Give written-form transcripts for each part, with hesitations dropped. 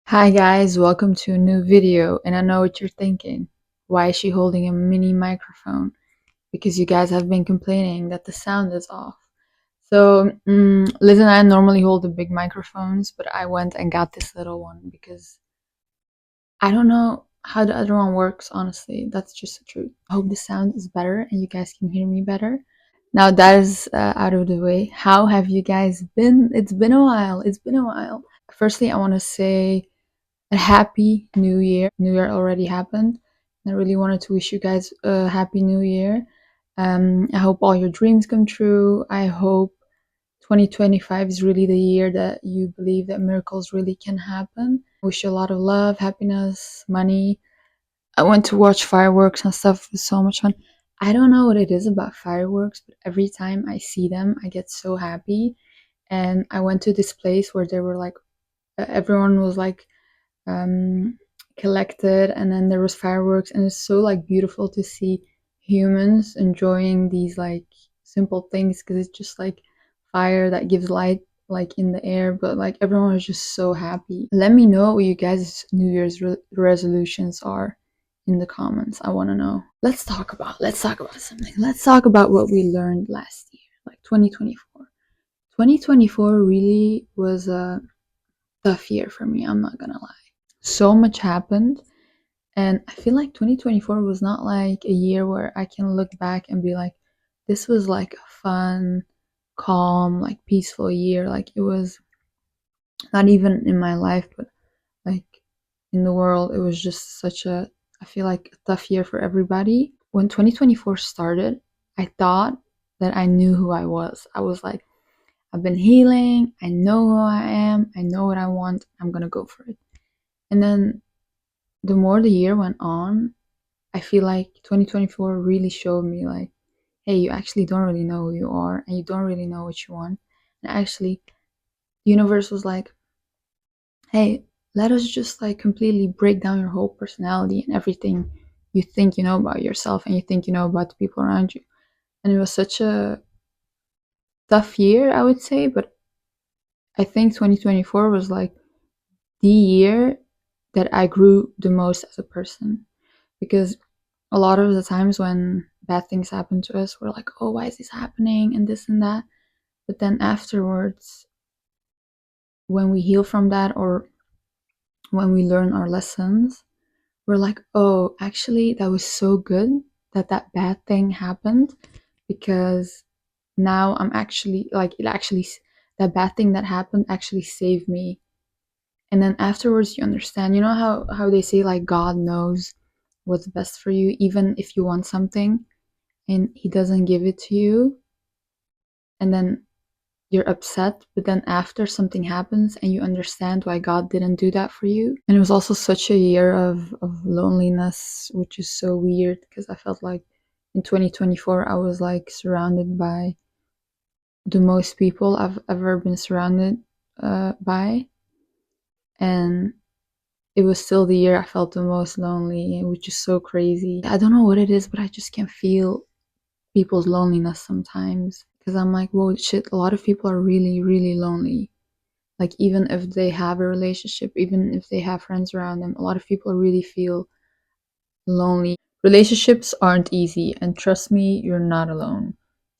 Hi guys, welcome to a new video. And I know what you're thinking. Why is she holding a mini microphone? Because you guys have been complaining that the sound is off. So Liz and I normally hold the big microphones, but I went and got this little one because I don't know how the other one works, honestly. That's just the truth. I hope the sound is better and you guys can hear me better. Now that is out of the way. How have you guys been? It's been a while. It's been a while. Firstly, I want to say a happy new year. New year already happened. I really wanted to wish you guys a happy new year. I hope all your dreams come true. I hope 2025 is really the year that you believe that miracles really can happen. I wish you a lot of love, happiness, money. I went to watch fireworks and stuff. It was so much fun. I don't know what it is about fireworks, but every time I see them, I get so happy. And I went to this place where they were like, everyone was like um, collected, and then there was fireworks, and it's so like beautiful to see humans enjoying these like simple things because it's just like fire that gives light like in the air, but like everyone was just so happy. Let me know what you guys' New Year's resolutions are in the comments. I want to know. Let's talk about something. Let's talk about what we learned last year, like 2024. 2024 really was a tough year for me, I'm not gonna lie. So much happened, and I feel like 2024 was not like a year where I can look back and be like, this was like a fun, calm, like peaceful year. Like it was not even in my life, but like in the world, it was just such a, I feel like a tough year for everybody. When 2024 started, I thought that I knew who I was. I was like, I've been healing, I know who I am, I know what I want, I'm gonna go for it. And then the more the year went on, I feel like 2024 really showed me like, hey, you actually don't really know who you are and you don't really know what you want. And actually, the universe was like, hey, let us just like completely break down your whole personality and everything you think you know about yourself and you think you know about the people around you. And it was such a tough year, I would say, but I think 2024 was like the year that I grew the most as a person, because a lot of the times when bad things happen to us, we're like, oh, why is this happening and this and that. But then afterwards, when we heal from that or when we learn our lessons, we're like, oh, actually, that was so good that that bad thing happened, because now I'm actually like, that bad thing that happened actually saved me. And then afterwards, you understand, you know how they say like God knows what's best for you, even if you want something and he doesn't give it to you, and then you're upset, but then after something happens and you understand why God didn't do that for you. And it was also such a year of loneliness, which is so weird because I felt like in 2024 I was like surrounded by the most people I've ever been surrounded by, and it was still the year I felt the most lonely, which is so crazy. I don't know what it is, but I just can feel people's loneliness sometimes, because I'm like, whoa, shit, a lot of people are really, really lonely. Like, even if they have a relationship, even if they have friends around them, a lot of people really feel lonely. Relationships aren't easy, and trust me, you're not alone.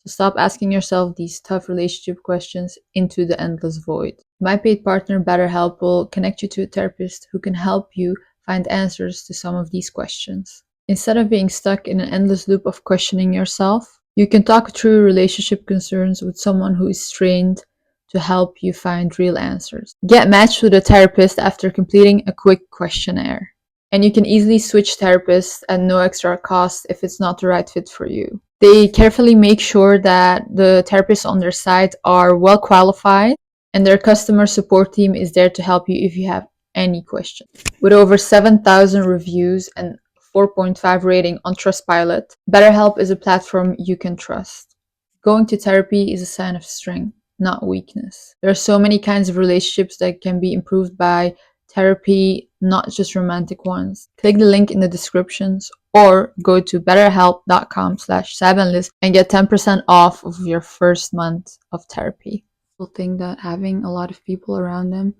So stop asking yourself these tough relationship questions into the endless void. My paid partner, BetterHelp, will connect you to a therapist who can help you find answers to some of these questions. Instead of being stuck in an endless loop of questioning yourself, you can talk through relationship concerns with someone who is trained to help you find real answers. Get matched with a therapist after completing a quick questionnaire. And you can easily switch therapists at no extra cost if it's not the right fit for you. They carefully make sure that the therapists on their site are well qualified, and their customer support team is there to help you if you have any questions. With over 7,000 reviews and 4.5 rating on Trustpilot, BetterHelp is a platform you can trust. Going to therapy is a sign of strength, not weakness. There are so many kinds of relationships that can be improved by therapy, not just romantic ones. Click the link in the descriptions or go to betterhelp.com/7list and get 10% off of your first month of therapy. People think that having a lot of people around them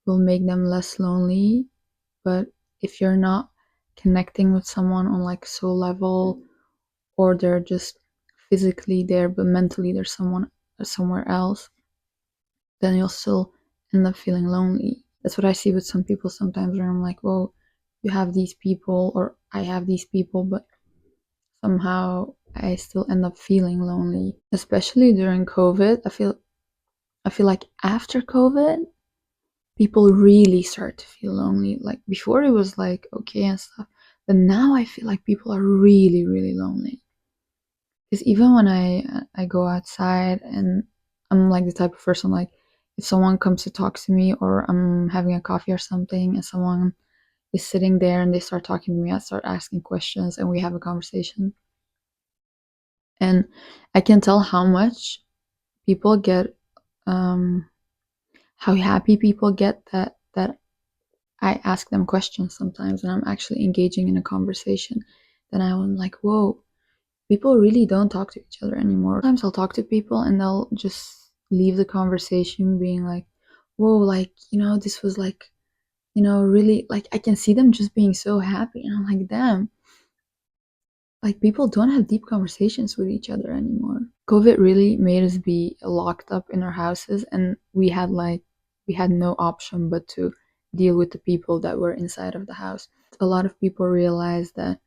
will make them less lonely. But if you're not connecting with someone on like soul level, or they're just physically there but mentally there's someone somewhere else, then you'll still end up feeling lonely. That's what I see with some people sometimes, where I'm like, whoa, you have these people, or I have these people, but somehow I still end up feeling lonely. Especially during COVID, I feel like after COVID, people really start to feel lonely. Like before it was like okay and stuff, but now I feel like people are really, really lonely. Because even when I go outside, and I'm like the type of person, like if someone comes to talk to me, or I'm having a coffee or something and someone is sitting there and they start talking to me, I start asking questions and we have a conversation. And I can tell how much people get, how happy people get that I ask them questions sometimes and I'm actually engaging in a conversation. Then I'm like, whoa, people really don't talk to each other anymore. Sometimes I'll talk to people and they'll just leave the conversation being like, whoa, like, this was like, really, like, I can see them just being so happy. And I'm like, damn, like, people don't have deep conversations with each other anymore. COVID really made us be locked up in our houses, and we had no option but to deal with the people that were inside of the house. A lot of people realized that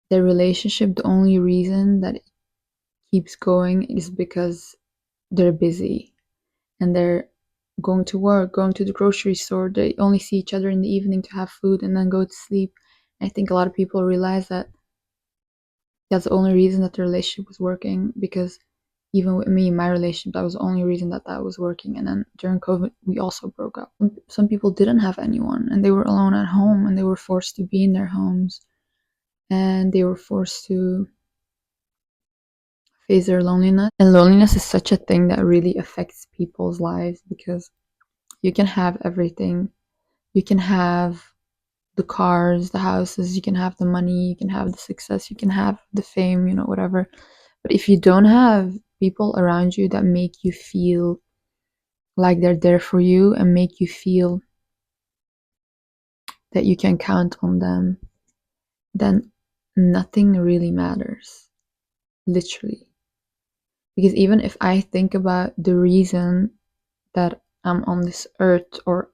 their relationship, the only reason that keeps going is because they're busy and they're going to work, going to the grocery store. They only see each other in the evening to have food and then go to sleep. I think a lot of people realize that that's the only reason that the relationship was working, because even with me, my relationship, that was the only reason that that was working. And then during COVID, we also broke up. Some people didn't have anyone and they were alone at home and they were forced to be in their homes and they were forced to face their loneliness. And loneliness is such a thing that really affects people's lives, because you can have everything. You can have the cars, the houses, you can have the money, you can have the success, you can have the fame, whatever. But if you don't have people around you that make you feel like they're there for you and make you feel that you can count on them, then nothing really matters. Literally. Because even if I think about the reason that I'm on this earth, or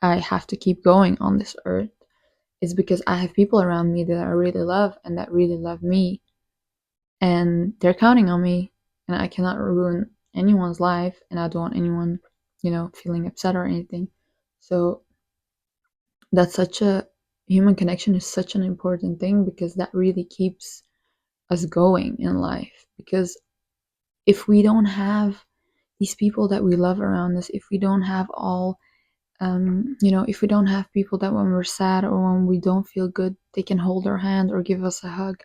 I have to keep going on this earth, is because I have people around me that I really love and that really love me, and they're counting on me, and I cannot ruin anyone's life, and I don't want anyone, feeling upset or anything. So that's such a human connection is such an important thing, because that really keeps us going in life. Because if we don't have these people that we love around us, if we don't have all, if we don't have people that when we're sad or when we don't feel good, they can hold our hand or give us a hug.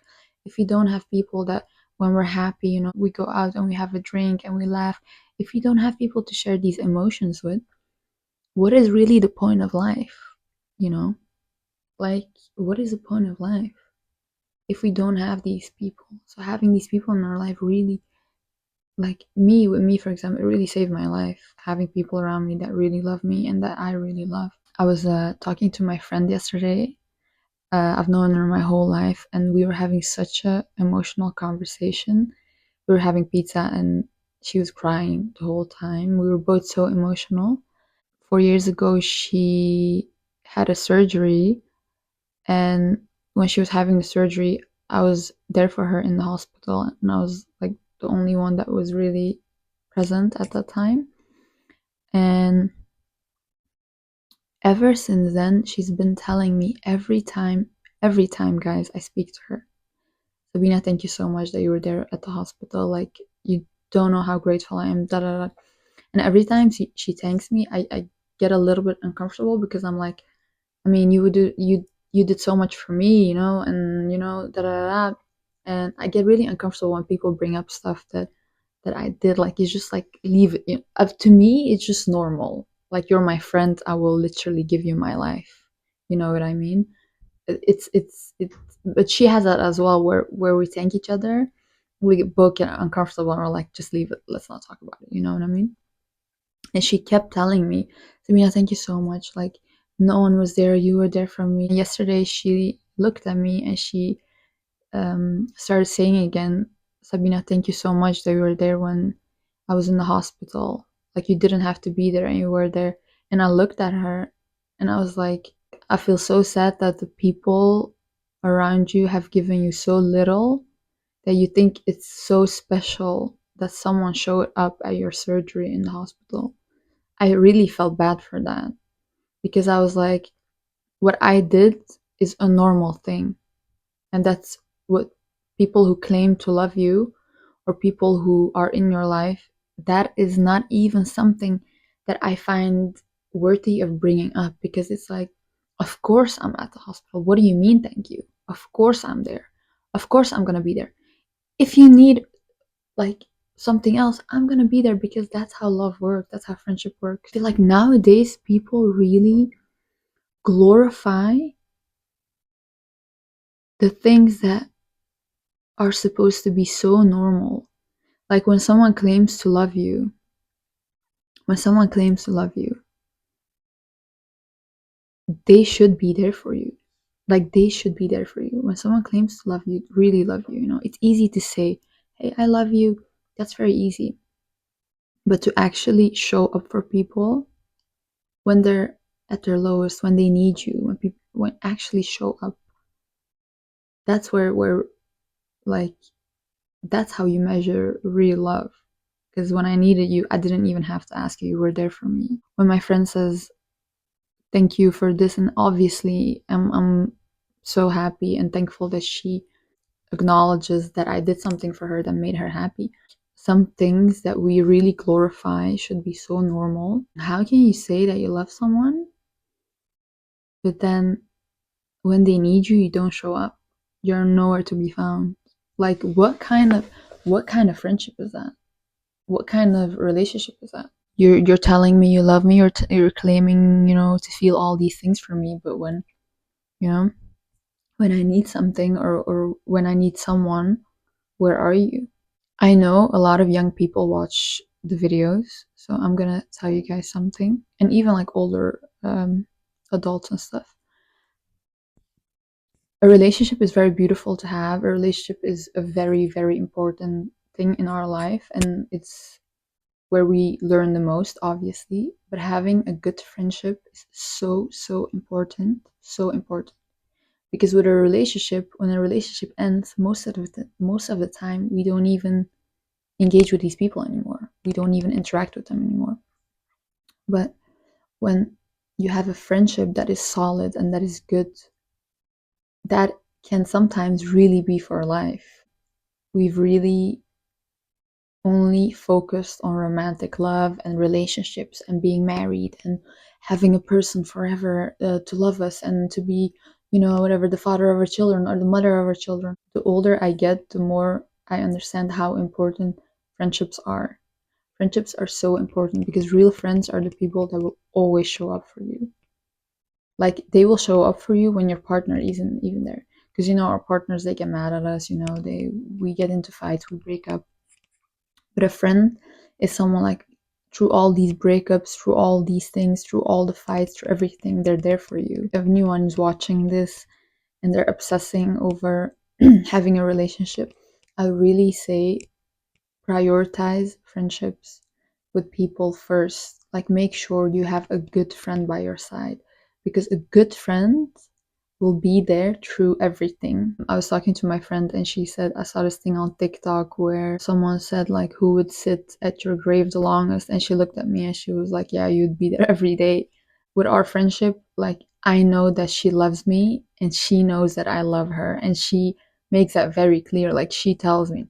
If we don't have people that when we're happy, we go out and we have a drink and we laugh. If we don't have people to share these emotions with, what is really the point of life? You know, like, what is the point of life if we don't have these people? So having these people in our life really, like me, with me, for example, it really saved my life. Having people around me that really love me and that I really love. I was talking to my friend yesterday. I've known her my whole life, and we were having such a emotional conversation. We were having pizza, and she was crying the whole time. We were both so emotional. 4 years ago, she had a surgery, and when she was having the surgery, I was there for her in the hospital, and I was like the only one that was really present at that time. And ever since then, she's been telling me every time, guys, I speak to her, Sabina, thank you so much that you were there at the hospital. Like, you don't know how grateful I am. Da da da. And every time she thanks me, I get a little bit uncomfortable, because I'm like, I mean, you did so much for me, and da da da. And I get really uncomfortable when people bring up stuff that I did. Like, it's just like, leave it. Up to me, it's just normal. Like, you're my friend, I will literally give you my life. You know what I mean? It's But she has that as well, where we thank each other, we both get uncomfortable and we're like, just leave it, let's not talk about it, you know what I mean? And she kept telling me, Sabina, thank you so much. Like, no one was there. You were there for me. Yesterday, she looked at me and she started saying again, Sabina, thank you so much that you were there when I was in the hospital. Like, you didn't have to be there and you were there. And I looked at her and I was like, I feel so sad that the people around you have given you so little that you think it's so special that someone showed up at your surgery in the hospital. I really felt bad for that because I was like, what I did is a normal thing. And that's what people who claim to love you or people who are in your life, that is not even something that I find worthy of bringing up because it's like, of course I'm at the hospital. What do you mean, thank you? Of course I'm there. Of course I'm going to be there. If you need like something else, I'm gonna be there because that's how love works, that's how friendship works. I feel like nowadays people really glorify the things that are supposed to be so normal. Like when someone claims to love you, when someone claims to love you, they should be there for you. Like they should be there for you. When someone claims to love you, really love you, it's easy to say, hey, I love you. That's very easy. But to actually show up for people when they're at their lowest, when they need you, when people when actually show up, that's where like that's how you measure real love. Because when I needed you, I didn't even have to ask you, you were there for me. When my friend says thank you for this, and obviously I'm so happy and thankful that she acknowledges that I did something for her that made her happy. Some things that we really glorify should be so normal. How can you say that you love someone but then when they need you, you don't show up? You're nowhere to be found. Like what kind of friendship is that? What kind of relationship is that? You're telling me you love me, you're claiming, to feel all these things for me, but you know, when I need something or when I need someone, where are you? I know a lot of young people watch the videos, so I'm gonna tell you guys something, and even like older adults and stuff. A relationship is very beautiful to have. A relationship is a very, very important thing in our life, and it's where we learn the most, obviously. But having a good friendship is so, so important. So important. Because with a relationship, when a relationship ends, most of the time, we don't even engage with these people anymore. We don't even interact with them anymore. But when you have a friendship that is solid and that is good, that can sometimes really be for life. We've really only focused on romantic love and relationships and being married and having a person forever to love us and to be, whatever, the father of our children or the mother of our children. The older I get, the more I understand how important friendships are. Friendships are so important because real friends are the people that will always show up for you. Like they will show up for you when your partner isn't even there. Because our partners, they get mad at us, we get into fights, we break up. But a friend is someone like through all these breakups, through all these things, through all the fights, through everything, they're there for you. If anyone is watching this and they're obsessing over having a relationship, I really say prioritize friendships with people first. Like make sure you have a good friend by your side because a good friend will be there through everything. I was talking to my friend and she said, I saw this thing on TikTok where someone said like, who would sit at your grave the longest? And she looked at me and she was like, yeah, you'd be there every day. With our friendship, like I know that she loves me and she knows that I love her and she makes that very clear. Like she tells me,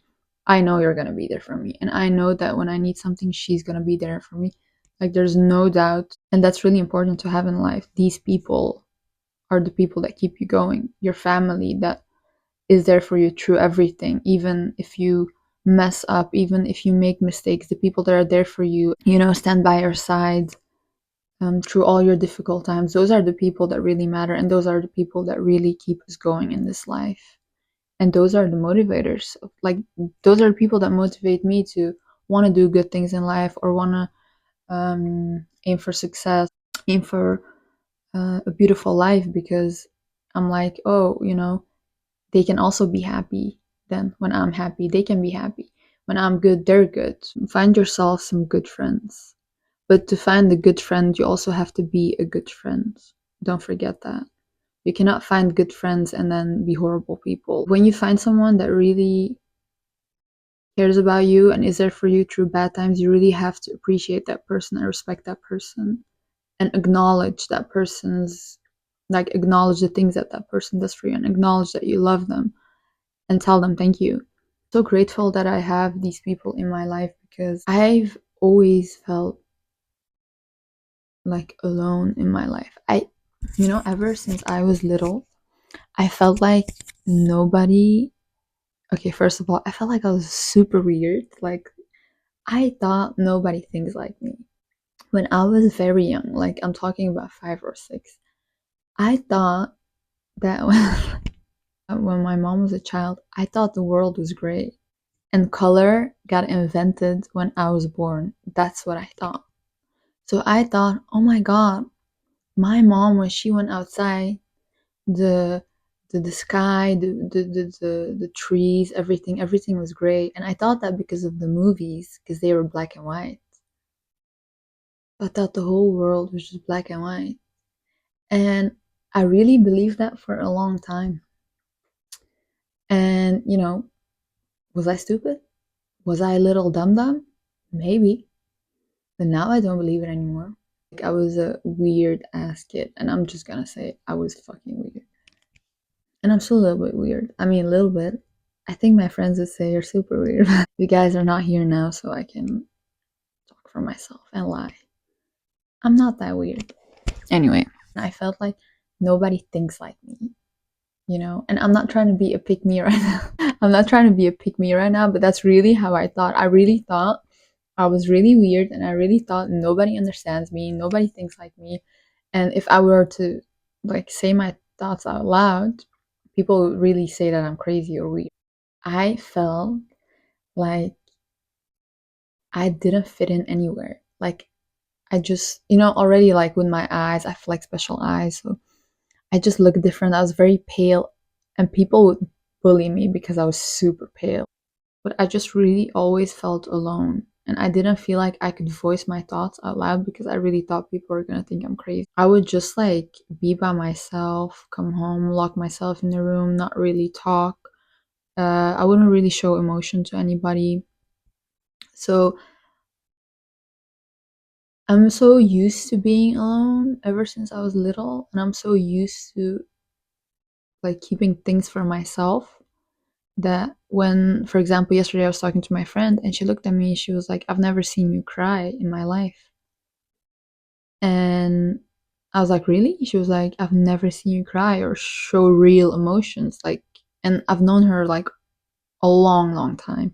I know you're going to be there for me. And I know that when I need something, she's going to be there for me. Like there's no doubt. And that's really important to have in life. These people are the people that keep you going. Your family that is there for you through everything. Even if you mess up, even if you make mistakes, the people that are there for you, stand by your side through all your difficult times. Those are the people that really matter. And those are the people that really keep us going in this life. And those are the motivators. Like those are the people that motivate me to want to do good things in life or want to aim for success, aim for a beautiful life, because I'm like, oh, they can also be happy. Then when I'm happy, they can be happy. When I'm good, they're good. Find yourself some good friends. But to find a good friend, you also have to be a good friend. Don't forget that. You cannot find good friends and then be horrible people. When you find someone that really cares about you and is there for you through bad times, you really have to appreciate that person and respect that person and acknowledge that person's, like, acknowledge the things that that person does for you and acknowledge that you love them and tell them thank you. So grateful that I have these people in my life, because I've always felt like alone in my life. Ever since I was little, I felt like nobody. Okay, first of all, I felt like I was super weird. Like, I thought nobody thinks like me. When I was very young, like I'm talking about 5 or 6, I thought that when my mom was a child, I thought the world was gray and color got invented when I was born. That's what I thought. So I thought, oh my god, my mom, when she went outside, the the sky, the trees, everything was gray. And I thought that because of the movies, because they were black and white. I thought the whole world was just black and white. And I really believed that for a long time. And, was I stupid? Was I a little dumb dumb? Maybe. But now I don't believe it anymore. Like, I was a weird ass kid. And I'm just gonna say I was fucking weird. And I'm still a little bit weird. I mean, a little bit. I think my friends would say you're super weird. You guys are not here now, so I can talk for myself and lie. I'm not that weird. Anyway, I felt like nobody thinks like me. And I'm not trying to be a pick me right now. I'm not trying to be a pick me right now, but that's really how I thought. I really thought I was really weird, and I really thought nobody understands me, nobody thinks like me. And if I were to, like, say my thoughts out loud, people would really say that I'm crazy or weird. I felt like I didn't fit in anywhere. Like, I just, already, like, with my eyes, I have like special eyes, so I just look different. I was very pale, and people would bully me because I was super pale. But I just really always felt alone. And I didn't feel like I could voice my thoughts out loud because I really thought people were gonna think I'm crazy. I would just, like, be by myself, come home, lock myself in the room, not really talk. I wouldn't really show emotion to anybody. So I'm so used to being alone ever since I was little, and I'm so used to, like, keeping things for myself, that when, for example, yesterday I was talking to my friend and she looked at me, she was like, I've never seen you cry in my life. And I was like, really? She was like, I've never seen you cry or show real emotions. Like, and I've known her like a long, long time.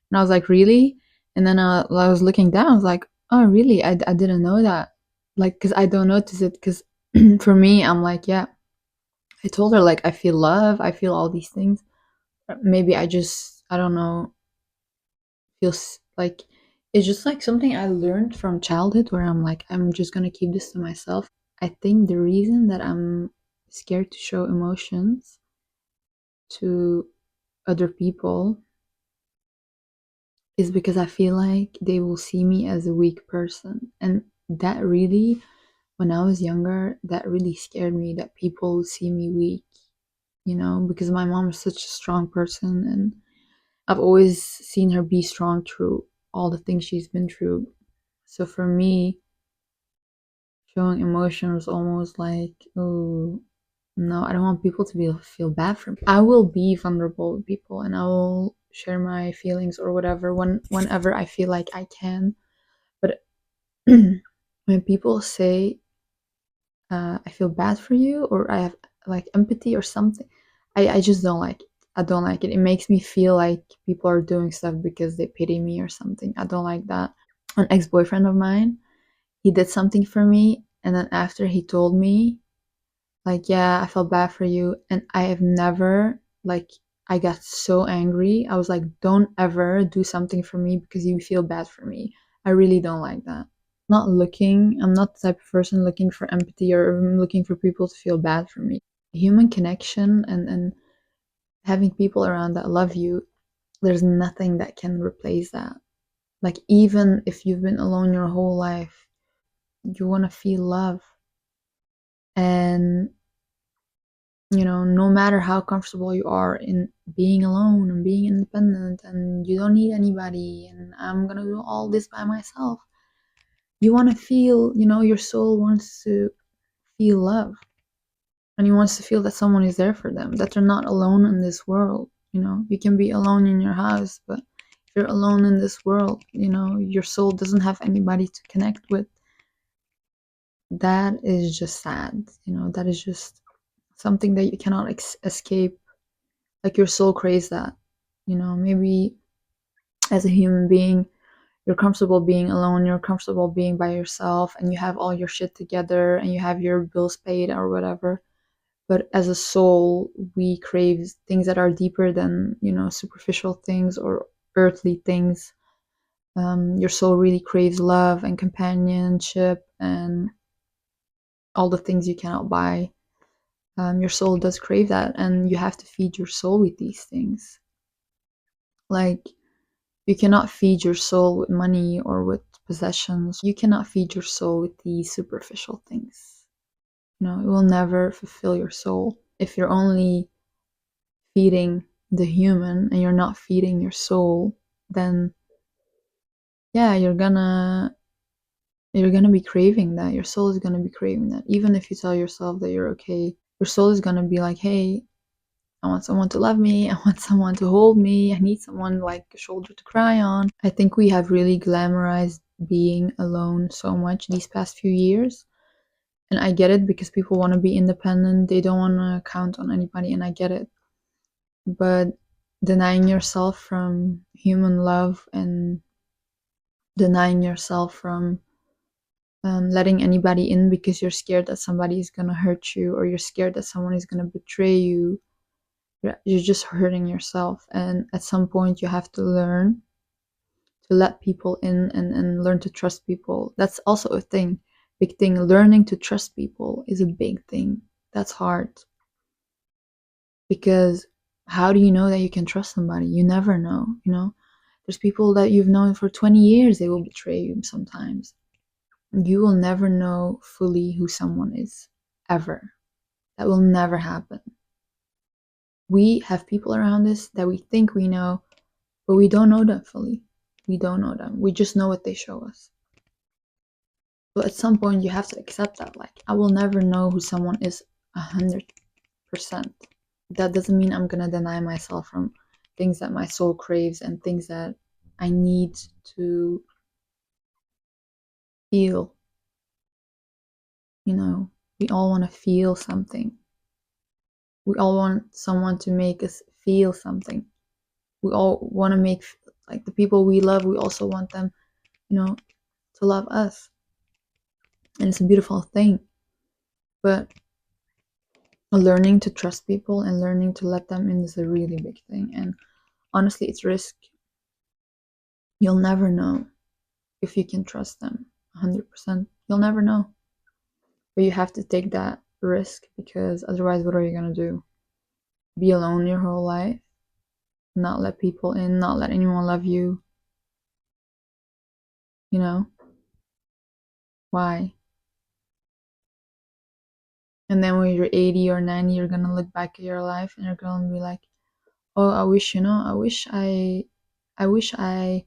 And I was like, really? And then I was looking down, I was like, oh, really? I didn't know that. Like, because I don't notice it. Because for me, I'm like, yeah, I told her, like, I feel love, I feel all these things. Maybe I don't know, feels like it's just like something I learned from childhood, where I'm like, I'm just gonna keep this to myself. I think the reason that I'm scared to show emotions to other people is because I feel like they will see me as a weak person. And that really, when I was younger, that really scared me, that people see me weak, because my mom is such a strong person, and I've always seen her be strong through all the things she's been through. So for me, showing emotion was almost like, oh, no, I don't want people to feel bad for me. I will be vulnerable with people, and I will share my feelings or whatever whenever I feel like I can. But when people say, I feel bad for you, or I have, like, empathy or something, I just don't like it. I don't like it. It makes me feel like people are doing stuff because they pity me or something. I don't like that. An ex-boyfriend of mine, he did something for me, and then after he told me, like, yeah, I felt bad for you, and I have never, like, I got so angry. I was like, don't ever do something for me because you feel bad for me. I really don't like that. I'm not the type of person looking for empathy or looking for people to feel bad for me. Human connection and having people around that love you, there's nothing that can replace that. Like, even if you've been alone your whole life, you want to feel love. And, no matter how comfortable you are in being alone and being independent and you don't need anybody and I'm gonna do all this by myself, you want to feel, your soul wants to feel love. And he wants to feel that someone is there for them, that they're not alone in this world. You can be alone in your house, but if you're alone in this world, your soul doesn't have anybody to connect with. That is just sad. That is just something that you cannot escape. Like, your soul craves that. Maybe as a human being, you're comfortable being alone, you're comfortable being by yourself, and you have all your shit together and you have your bills paid or whatever. But as a soul, we crave things that are deeper than, superficial things or earthly things. Your soul really craves love and companionship and all the things you cannot buy. Your soul does crave that, and you have to feed your soul with these things. Like, you cannot feed your soul with money or with possessions. You cannot feed your soul with these superficial things. It will never fulfill your soul. If you're only feeding the human and you're not feeding your soul, then yeah, you're gonna be craving that. Your soul is gonna be craving that. Even if you tell yourself that you're okay, your soul is gonna be like, hey, I want someone to love me, I want someone to hold me, I need someone like a shoulder to cry on. I think we have really glamorized being alone so much these past few years. And I get it, because people want to be independent, they don't want to count on anybody, and I get it. But denying yourself from human love and denying yourself from letting anybody in because you're scared that somebody is going to hurt you, or you're scared that someone is going to betray you, you're just hurting yourself. And at some point, you have to learn to let people in and learn to trust people. That's also a thing, big thing. Learning to trust people is a big thing. That's hard, because how do you know that you can trust somebody? You never know. There's people that you've known for 20 years, they will betray you sometimes. You will never know fully who someone is, ever. That will never happen. We have people around us that we think we know, but we don't know them fully. We don't know them. We just know what they show us. So at some point, you have to accept that. Like, I will never know who someone is 100%. That doesn't mean I'm gonna deny myself from things that my soul craves and things that I need to feel. We all want to feel something. We all want someone to make us feel something. We all want to make, like, the people we love, we also want them, to love us. And it's a beautiful thing. But learning to trust people and learning to let them in is a really big thing. And honestly, it's risk. You'll never know if you can trust them 100%. You'll never know. But you have to take that risk, because otherwise, what are you going to do? Be alone your whole life? Not let people in, not let anyone love you? You know? Why? And then when you're 80 or 90, you're going to look back at your life and you're going to be like, oh, I wish I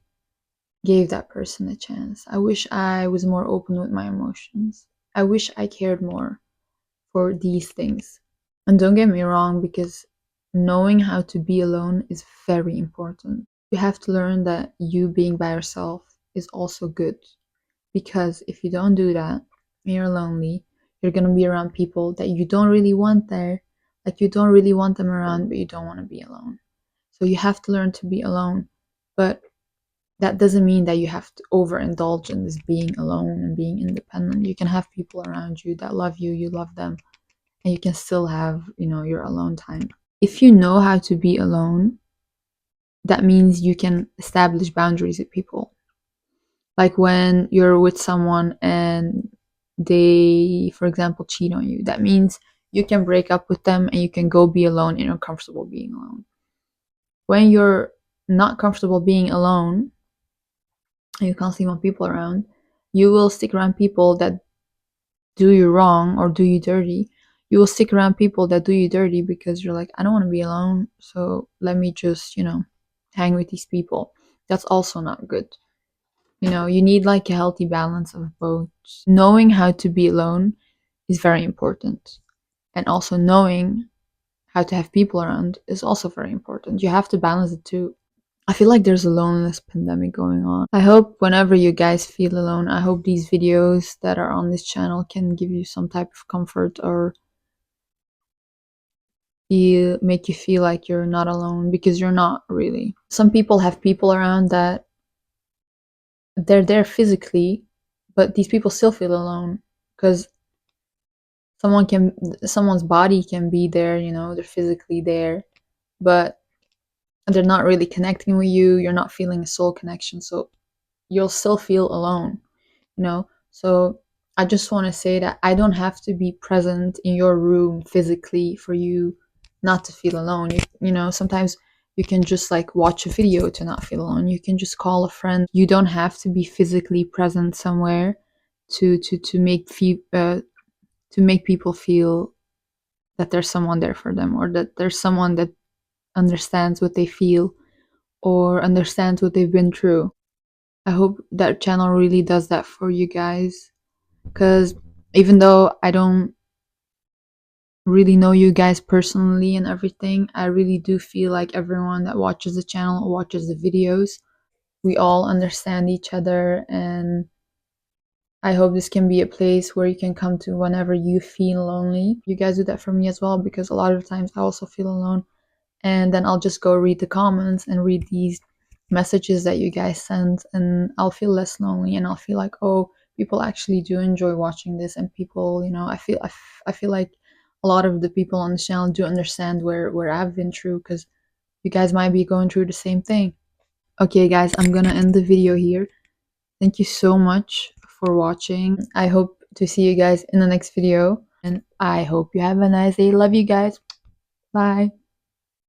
gave that person a chance. I wish I was more open with my emotions. I wish I cared more for these things. And don't get me wrong, because knowing how to be alone is very important. You have to learn that you being by yourself is also good. Because if you don't do that and you're lonely, you're going to be around people that you don't really want there. Like, you don't really want them around, but you don't want to be alone. So you have to learn to be alone. But that doesn't mean that you have to overindulge in this being alone and being independent. You can have people around you that love you, you love them, and you can still have, your alone time. If you know how to be alone, that means you can establish boundaries with people. Like when you're with someone and they, for example, cheat on you, that means you can break up with them and you can go be alone and you're comfortable being alone. When you're not comfortable being alone and you can't see more people around, you will stick around people that do you wrong or do you dirty. You will stick around people that do you dirty because you're like, I don't want to be alone, so let me just, hang with these people. That's also not good. You need like a healthy balance of both. Knowing how to be alone is very important. And also knowing how to have people around is also very important. You have to balance the two. I feel like there's a loneliness pandemic going on. I hope whenever you guys feel alone, I hope these videos that are on this channel can give you some type of comfort or make you feel like you're not alone, because you're not really. Some people have people around that they're there physically, but these people still feel alone because someone's body can be there, they're physically there, but they're not really connecting with you. You're not feeling a soul connection, so you'll still feel alone. So I just want to say that I don't have to be present in your room physically for you not to feel alone. Sometimes you can just like watch a video to not feel alone. You can just call a friend. You don't have to be physically present somewhere to make people feel that there's someone there for them, or that there's someone that understands what they feel or understands what they've been through. I hope that channel really does that for you guys, because even though I don't really know you guys personally and everything, I really do feel like everyone that watches the channel or watches the videos, we all understand each other, and I hope this can be a place where you can come to whenever you feel lonely. You guys do that for me as well, because a lot of times I also feel alone, and then I'll just go read the comments and read these messages that you guys send, and I'll feel less lonely, and I'll feel like, oh, people actually do enjoy watching this, and people, I feel like a lot of the people on the channel do understand where I've been through, because you guys might be going through the same thing. Okay, guys, I'm gonna end the video here. Thank you so much for watching. I hope to see you guys in the next video, and I hope you have a nice day. Love you guys. Bye.